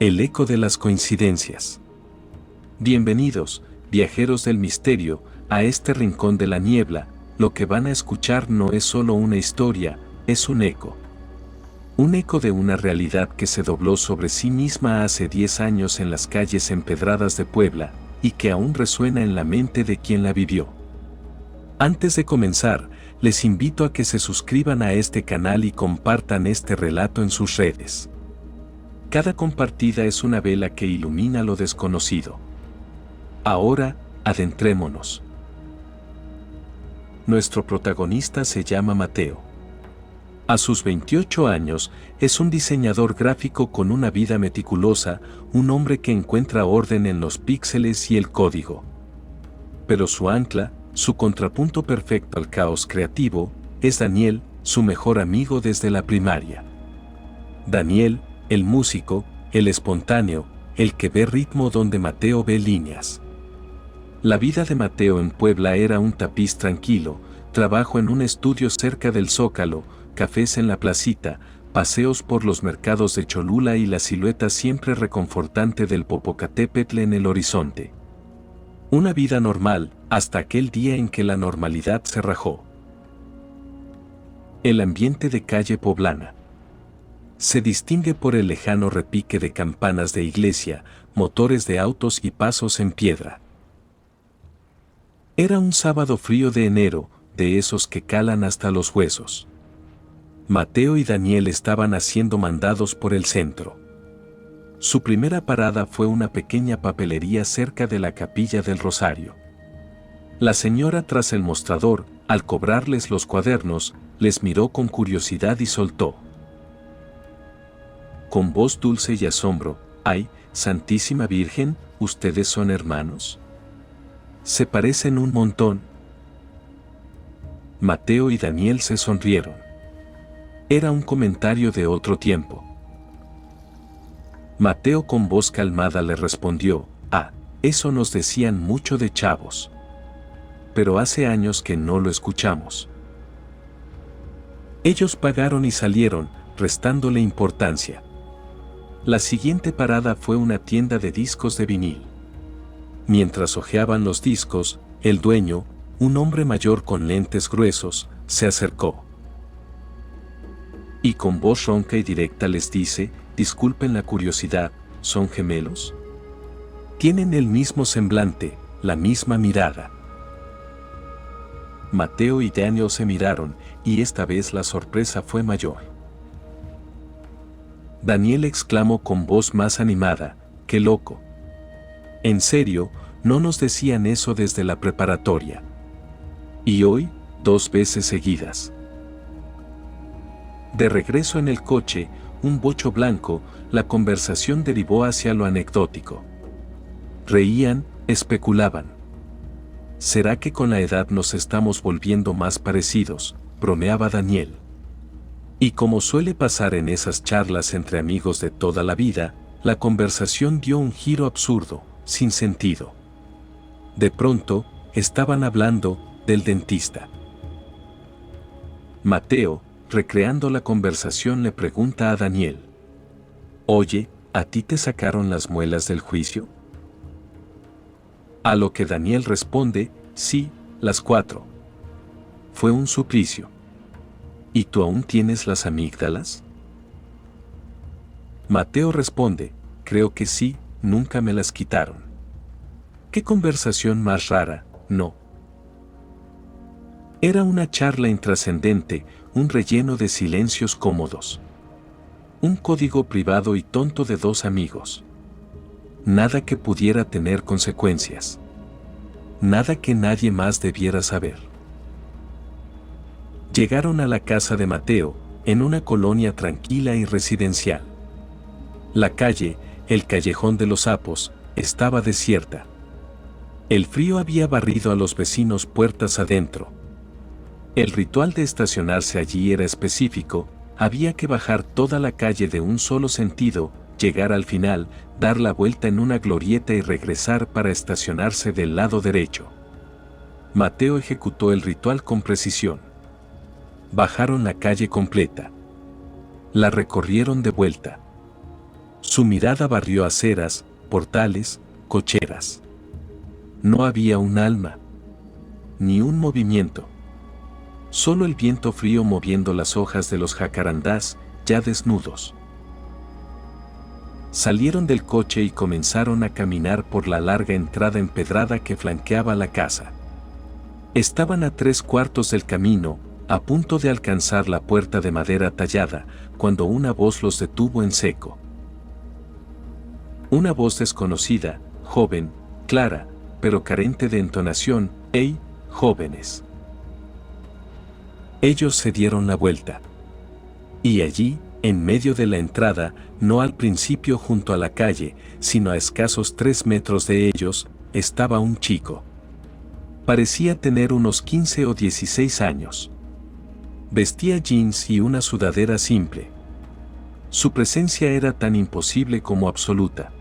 El eco de las coincidencias. Bienvenidos, viajeros del misterio, a este rincón de la niebla. Lo que van a escuchar no es solo una historia, es un eco. Un eco de una realidad que se dobló sobre sí misma hace 10 años en las calles empedradas de Puebla, y que aún resuena en la mente de quien la vivió. Antes de comenzar, les invito a que se suscriban a este canal y compartan este relato en sus redes. Cada compartida es una vela que ilumina lo desconocido. Ahora, adentrémonos. Nuestro protagonista se llama Mateo. A sus 28 años, es un diseñador gráfico con una vida meticulosa, un hombre que encuentra orden en los píxeles y el código. Pero su ancla, su contrapunto perfecto al caos creativo, es Daniel, su mejor amigo desde la primaria. Daniel, el músico, el espontáneo, el que ve ritmo donde Mateo ve líneas. La vida de Mateo en Puebla era un tapiz tranquilo, trabajo en un estudio cerca del Zócalo, cafés en la placita, paseos por los mercados de Cholula y la silueta siempre reconfortante del Popocatépetl en el horizonte. Una vida normal, hasta aquel día en que la normalidad se rajó. El ambiente de calle poblana se distingue por el lejano repique de campanas de iglesia, motores de autos y pasos en piedra. Era un sábado frío de enero, de esos que calan hasta los huesos. Mateo y Daniel estaban haciendo mandados por el centro. Su primera parada fue una pequeña papelería cerca de la Capilla del Rosario. La señora tras el mostrador, al cobrarles los cuadernos, les miró con curiosidad y soltó. Con voz dulce y asombro, ¡ay, Santísima Virgen, ustedes son hermanos! Se parecen un montón. Mateo y Daniel se sonrieron. Era un comentario de otro tiempo. Mateo con voz calmada le respondió, eso nos decían mucho de chavos. Pero hace años que no lo escuchamos. Ellos pagaron y salieron, restándole importancia. La siguiente parada fue una tienda de discos de vinil. Mientras hojeaban los discos, el dueño, un hombre mayor con lentes gruesos, se acercó. Y con voz ronca y directa les dice, disculpen la curiosidad, ¿son gemelos? Tienen el mismo semblante, la misma mirada. Mateo y Daniel se miraron, y esta vez la sorpresa fue mayor. Daniel exclamó con voz más animada, ¡qué loco! En serio, no nos decían eso desde la preparatoria. Y hoy, 2 veces seguidas. De regreso en el coche, un bocho blanco, la conversación derivó hacia lo anecdótico. Reían, especulaban. ¿Será que con la edad nos estamos volviendo más parecidos?, bromeaba Daniel. Y como suele pasar en esas charlas entre amigos de toda la vida, la conversación dio un giro absurdo, sin sentido. De pronto, estaban hablando del dentista. Mateo, recreando la conversación, le pregunta a Daniel. Oye, ¿a ti te sacaron las muelas del juicio? A lo que Daniel responde, sí, las 4. Fue un suplicio. ¿Y tú aún tienes las amígdalas? Mateo responde, creo que sí, nunca me las quitaron. ¿Qué conversación más rara, no? Era una charla intrascendente, un relleno de silencios cómodos. Un código privado y tonto de 2 amigos. Nada que pudiera tener consecuencias. Nada que nadie más debiera saber. Llegaron a la casa de Mateo, en una colonia tranquila y residencial. La calle, el callejón de los sapos, estaba desierta. El frío había barrido a los vecinos puertas adentro. El ritual de estacionarse allí era específico, había que bajar toda la calle de un solo sentido, llegar al final, dar la vuelta en una glorieta y regresar para estacionarse del lado derecho. Mateo ejecutó el ritual con precisión. Bajaron la calle completa. La recorrieron de vuelta. Su mirada barrió aceras, portales, cocheras. No había un alma, ni un movimiento. Solo el viento frío moviendo las hojas de los jacarandás, ya desnudos. Salieron del coche y comenzaron a caminar por la larga entrada empedrada que flanqueaba la casa. Estaban a 3/4 del camino, a punto de alcanzar la puerta de madera tallada, cuando una voz los detuvo en seco. Una voz desconocida, joven, clara, pero carente de entonación. «¡Hey, jóvenes!». Ellos se dieron la vuelta. Y allí, en medio de la entrada, no al principio junto a la calle, sino a escasos 3 metros de ellos, estaba un chico. Parecía tener unos 15 o 16 años. Vestía jeans y una sudadera simple. Su presencia era tan imposible como absoluta.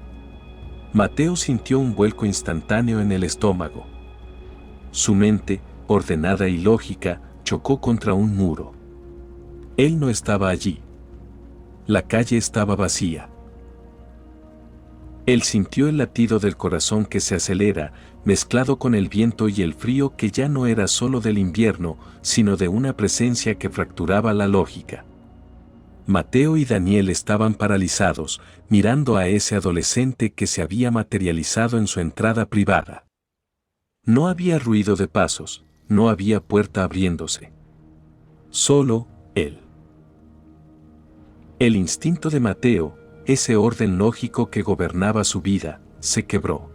Mateo sintió un vuelco instantáneo en el estómago. Su mente, ordenada y lógica, chocó contra un muro. Él no estaba allí. La calle estaba vacía. Él sintió el latido del corazón que se acelera, mezclado con el viento y el frío que ya no era solo del invierno, sino de una presencia que fracturaba la lógica. Mateo y Daniel estaban paralizados, mirando a ese adolescente que se había materializado en su entrada privada. No había ruido de pasos, no había puerta abriéndose. Solo él. El instinto de Mateo, ese orden lógico que gobernaba su vida, se quebró.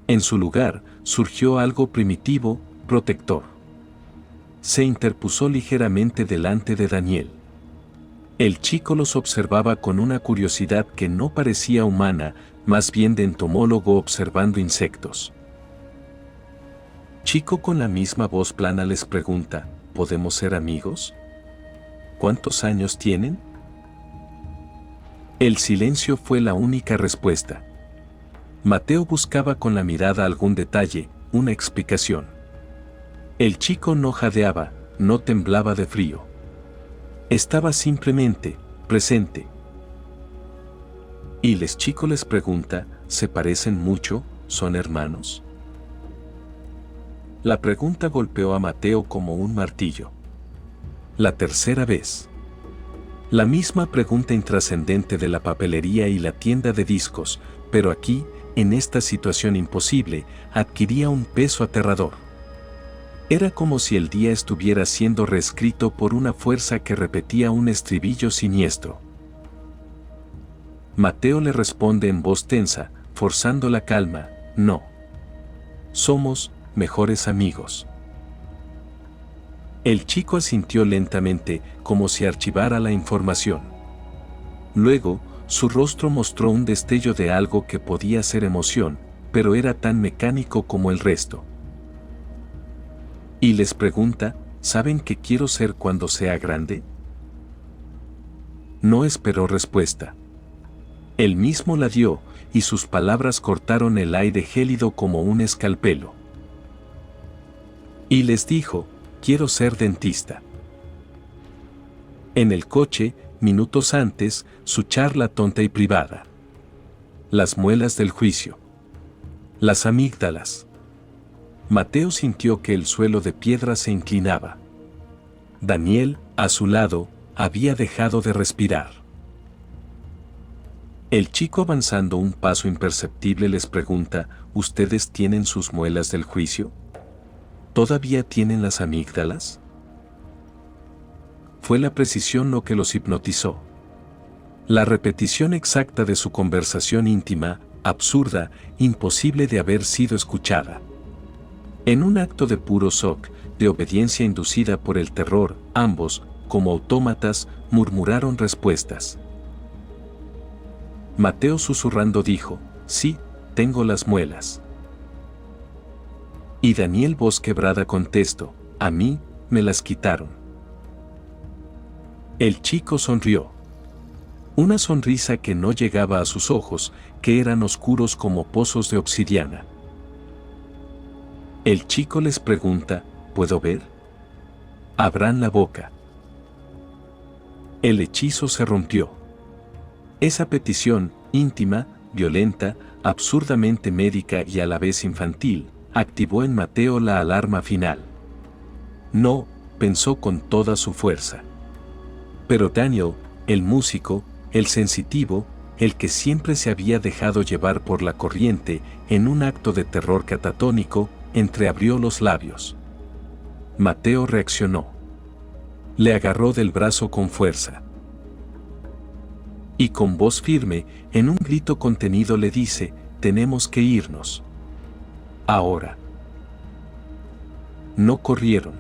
En su lugar, surgió algo primitivo, protector. Se interpuso ligeramente delante de Daniel. El chico los observaba con una curiosidad que no parecía humana, más bien de entomólogo observando insectos. Chico con la misma voz plana les pregunta, ¿podemos ser amigos? ¿Cuántos años tienen? El silencio fue la única respuesta. Mateo buscaba con la mirada algún detalle, una explicación. El chico no jadeaba, no temblaba de frío. Estaba simplemente presente. Y el chico les pregunta, ¿se parecen mucho? ¿Son hermanos? La pregunta golpeó a Mateo como un martillo. La tercera vez. La misma pregunta intrascendente de la papelería y la tienda de discos, pero aquí, en esta situación imposible, adquiría un peso aterrador. Era como si el día estuviera siendo reescrito por una fuerza que repetía un estribillo siniestro. Mateo le responde en voz tensa, forzando la calma, no. Somos mejores amigos. El chico asintió lentamente, como si archivara la información. Luego, su rostro mostró un destello de algo que podía ser emoción, pero era tan mecánico como el resto. Y les pregunta, ¿saben qué quiero ser cuando sea grande? No esperó respuesta. Él mismo la dio, y sus palabras cortaron el aire gélido como un escalpelo. Y les dijo, quiero ser dentista. En el coche, minutos antes, su charla tonta y privada. Las muelas del juicio. Las amígdalas. Mateo sintió que el suelo de piedra se inclinaba. Daniel, a su lado, había dejado de respirar. El chico avanzando un paso imperceptible les pregunta, ¿ustedes tienen sus muelas del juicio? ¿Todavía tienen las amígdalas? Fue la precisión lo que los hipnotizó. La repetición exacta de su conversación íntima, absurda, imposible de haber sido escuchada. En un acto de puro shock, de obediencia inducida por el terror, ambos, como autómatas, murmuraron respuestas. Mateo susurrando dijo, sí, tengo las muelas. Y Daniel voz quebrada contestó, a mí, me las quitaron. El chico sonrió. Una sonrisa que no llegaba a sus ojos, que eran oscuros como pozos de obsidiana. El chico les pregunta, ¿puedo ver? Abran la boca. El hechizo se rompió. Esa petición, íntima, violenta, absurdamente médica y a la vez infantil, activó en Mateo la alarma final. No, pensó con toda su fuerza. Pero Daniel, el músico, el sensitivo, el que siempre se había dejado llevar por la corriente, en un acto de terror catatónico, entreabrió los labios. Mateo reaccionó. Le agarró del brazo con fuerza. Y con voz firme, en un grito contenido le dice, tenemos que irnos. Ahora. No corrieron.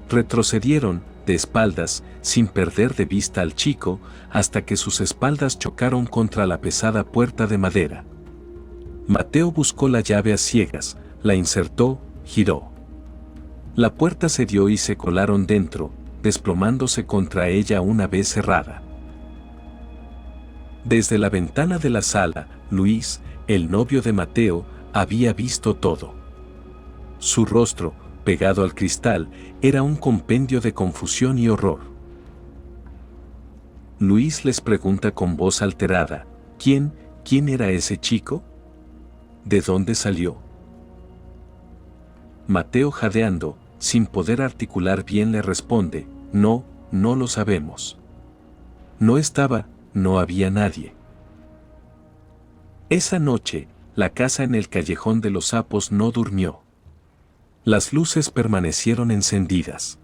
Retrocedieron, de espaldas, sin perder de vista al chico, hasta que sus espaldas chocaron contra la pesada puerta de madera. Mateo buscó la llave a ciegas, la insertó, giró. La puerta cedió y se colaron dentro, desplomándose contra ella una vez cerrada. Desde la ventana de la sala, Luis, el novio de Mateo, había visto todo. Su rostro, pegado al cristal, era un compendio de confusión y horror. Luis les pregunta con voz alterada, ¿quién era ese chico? ¿De dónde salió? Mateo, jadeando, sin poder articular bien, le responde, no lo sabemos. No había nadie. Esa noche, la casa en el callejón de los sapos no durmió. Las luces permanecieron encendidas.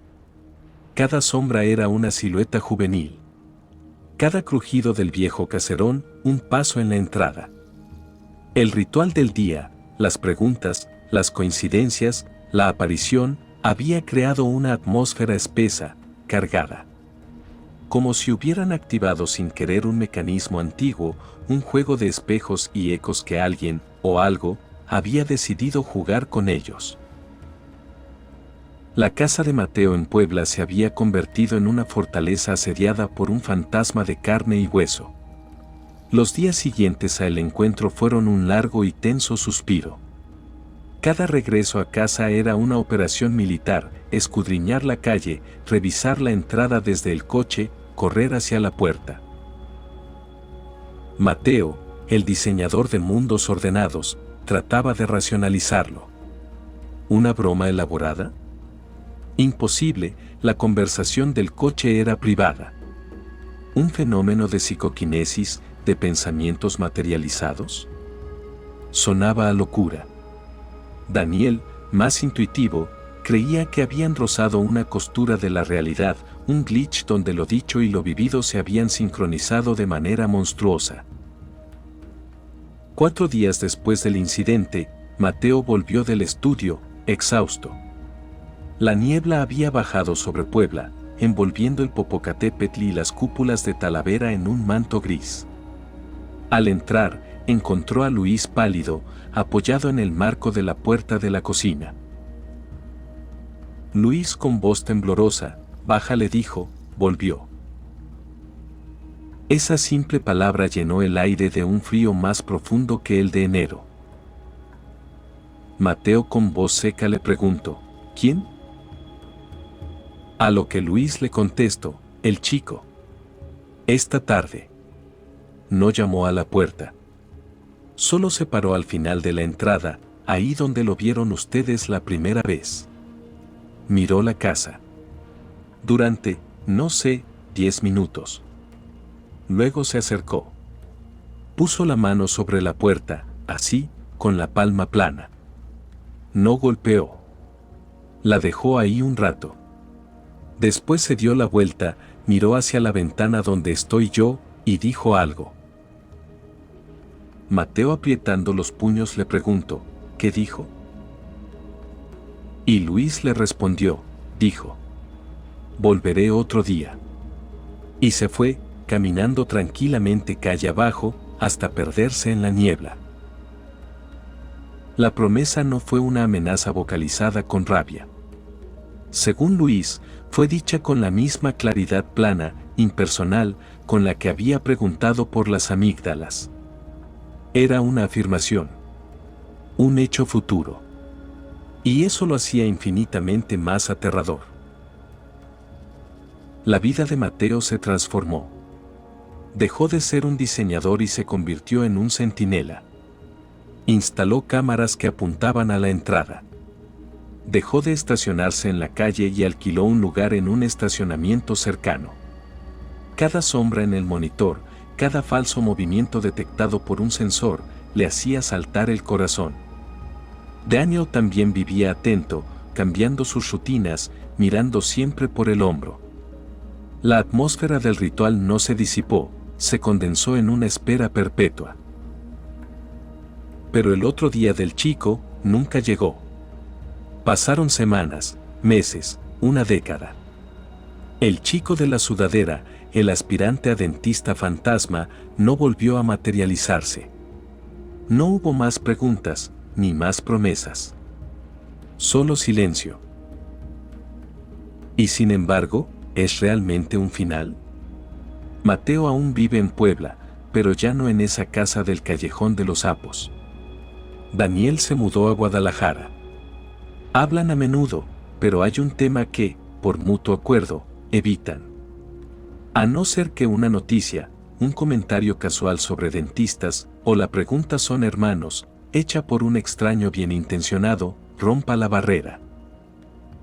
Cada sombra era una silueta juvenil. Cada crujido del viejo caserón, un paso en la entrada. El ritual del día, las preguntas, las coincidencias, la aparición, había creado una atmósfera espesa, cargada. Como si hubieran activado sin querer un mecanismo antiguo, un juego de espejos y ecos que alguien, o algo, había decidido jugar con ellos. La casa de Mateo en Puebla se había convertido en una fortaleza asediada por un fantasma de carne y hueso. Los días siguientes a el encuentro fueron un largo y tenso suspiro. Cada regreso a casa era una operación militar, escudriñar la calle, revisar la entrada desde el coche, correr hacia la puerta. Mateo, el diseñador de mundos ordenados, trataba de racionalizarlo. ¿Una broma elaborada? Imposible, la conversación del coche era privada. ¿Un fenómeno de psicoquinesis, de pensamientos materializados? Sonaba a locura. Daniel, más intuitivo, creía que habían rozado una costura de la realidad, un glitch donde lo dicho y lo vivido se habían sincronizado de manera monstruosa. 4 días después del incidente, Mateo volvió del estudio, exhausto. La niebla había bajado sobre Puebla, envolviendo el Popocatépetl y las cúpulas de Talavera en un manto gris. Al entrar, encontró a Luis pálido, apoyado en el marco de la puerta de la cocina. Luis, con voz temblorosa, baja, le dijo, volvió. Esa simple palabra llenó el aire de un frío más profundo que el de enero. Mateo, con voz seca, le preguntó, ¿quién? A lo que Luis le contestó, el chico. Esta tarde. No llamó a la puerta. Solo se paró al final de la entrada, ahí donde lo vieron ustedes la primera vez. Miró la casa. Durante, no sé, 10 minutos. Luego se acercó. Puso la mano sobre la puerta, así, con la palma plana. No golpeó. La dejó ahí un rato. Después se dio la vuelta, miró hacia la ventana donde estoy yo, y dijo algo. Mateo, apretando los puños, le preguntó, ¿qué dijo? Y Luis le respondió, dijo, volveré otro día. Y se fue, caminando tranquilamente calle abajo, hasta perderse en la niebla. La promesa no fue una amenaza vocalizada con rabia. Según Luis, fue dicha con la misma claridad plana, impersonal, con la que había preguntado por las amígdalas. Era una afirmación. Un hecho futuro. Y eso lo hacía infinitamente más aterrador. La vida de Mateo se transformó. Dejó de ser un diseñador y se convirtió en un centinela. Instaló cámaras que apuntaban a la entrada. Dejó de estacionarse en la calle y alquiló un lugar en un estacionamiento cercano. Cada sombra en el monitor, cada falso movimiento detectado por un sensor, le hacía saltar el corazón. Daniel también vivía atento, cambiando sus rutinas, mirando siempre por el hombro. La atmósfera del ritual no se disipó, se condensó en una espera perpetua. Pero el otro día del chico nunca llegó. Pasaron semanas, meses, una década. El chico de la sudadera, el aspirante a dentista fantasma, no volvió a materializarse. No hubo más preguntas, ni más promesas. Solo silencio. Y sin embargo, ¿es realmente un final? Mateo aún vive en Puebla, pero ya no en esa casa del Callejón de los Sapos. Daniel se mudó a Guadalajara. Hablan a menudo, pero hay un tema que, por mutuo acuerdo, evitan. A no ser que una noticia, un comentario casual sobre dentistas, o la pregunta ¿son hermanos?, hecha por un extraño bien intencionado, rompa la barrera.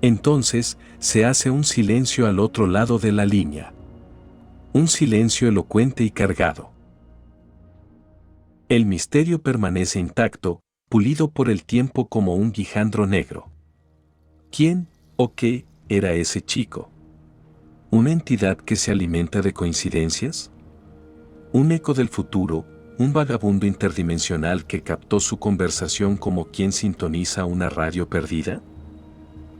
Entonces, se hace un silencio al otro lado de la línea. Un silencio elocuente y cargado. El misterio permanece intacto, pulido por el tiempo como un guijandro negro. ¿Quién, o qué, era ese chico? ¿Una entidad que se alimenta de coincidencias? ¿Un eco del futuro, un vagabundo interdimensional que captó su conversación como quien sintoniza una radio perdida?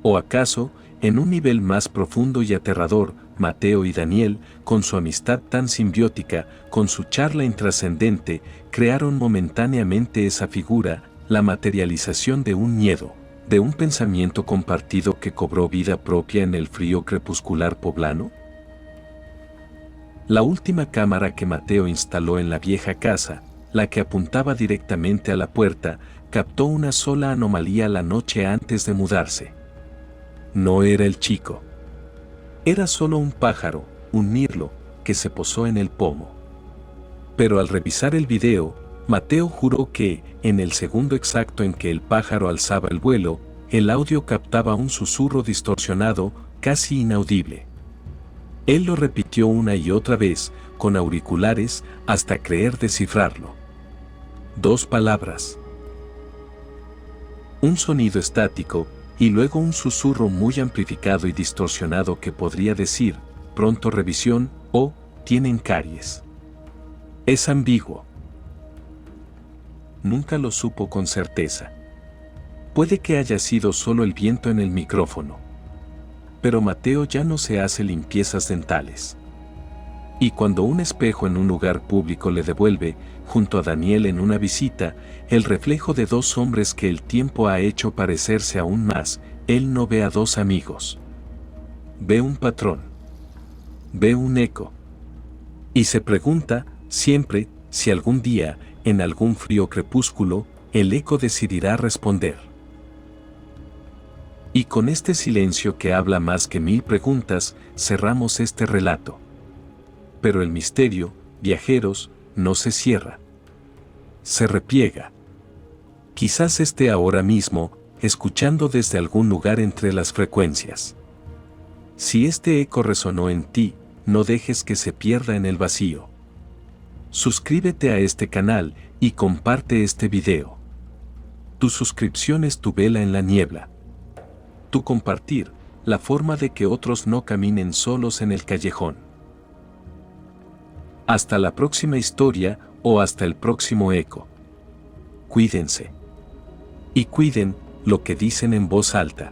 ¿O acaso, en un nivel más profundo y aterrador, Mateo y Daniel, con su amistad tan simbiótica, con su charla intrascendente, crearon momentáneamente esa figura, la materialización de un miedo, de un pensamiento compartido que cobró vida propia en el frío crepuscular poblano? La última cámara que Mateo instaló en la vieja casa, la que apuntaba directamente a la puerta, captó una sola anomalía la noche antes de mudarse. No era el chico. Era solo un pájaro, un mirlo, que se posó en el pomo. Pero al revisar el video, Mateo juró que, en el segundo exacto en que el pájaro alzaba el vuelo, el audio captaba un susurro distorsionado, casi inaudible. Él lo repitió una y otra vez, con auriculares, hasta creer descifrarlo. 2 palabras. Un sonido estático, y luego un susurro muy amplificado y distorsionado que podría decir, pronto revisión, o, tienen caries. Es ambiguo. Nunca lo supo con certeza. Puede que haya sido solo el viento en el micrófono. Pero Mateo ya no se hace limpiezas dentales. Y cuando un espejo en un lugar público le devuelve, junto a Daniel en una visita, el reflejo de 2 hombres que el tiempo ha hecho parecerse aún más, él no ve a 2 amigos. Ve un patrón. Ve un eco. Y se pregunta, siempre, si algún día, en algún frío crepúsculo, el eco decidirá responder. Y con este silencio que habla más que 1000 preguntas, cerramos este relato. Pero el misterio, viajeros, no se cierra. Se repliega. Quizás esté ahora mismo, escuchando desde algún lugar entre las frecuencias. Si este eco resonó en ti, no dejes que se pierda en el vacío. Suscríbete a este canal y comparte este video. Tu suscripción es tu vela en la niebla. Tu compartir, la forma de que otros no caminen solos en el callejón. Hasta la próxima historia o hasta el próximo eco. Cuídense. Y cuiden lo que dicen en voz alta.